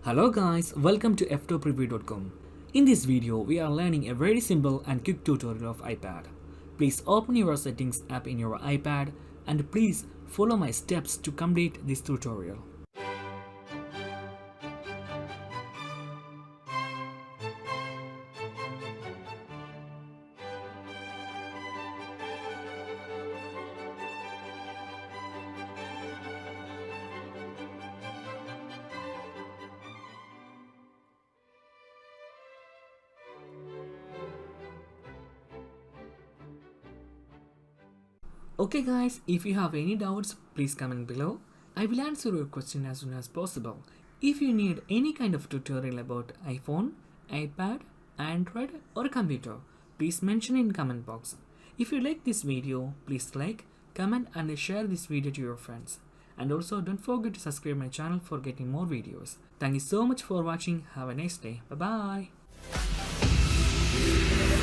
Hello guys, welcome to Ftopreview.com. In this video, we are learning a very simple and quick tutorial of iPad. Please open your settings app in your iPad and please follow my steps to complete this tutorial. Okay guys, if you have any doubts, please comment below. I will answer your question as soon as possible. If you need any kind of tutorial about iPhone, iPad, Android or computer, please mention in comment box. If you like this video, please like, comment and share this video to your friends. And also don't forget to subscribe my channel for getting more videos. Thank you so much for watching. Have a nice day. Bye bye.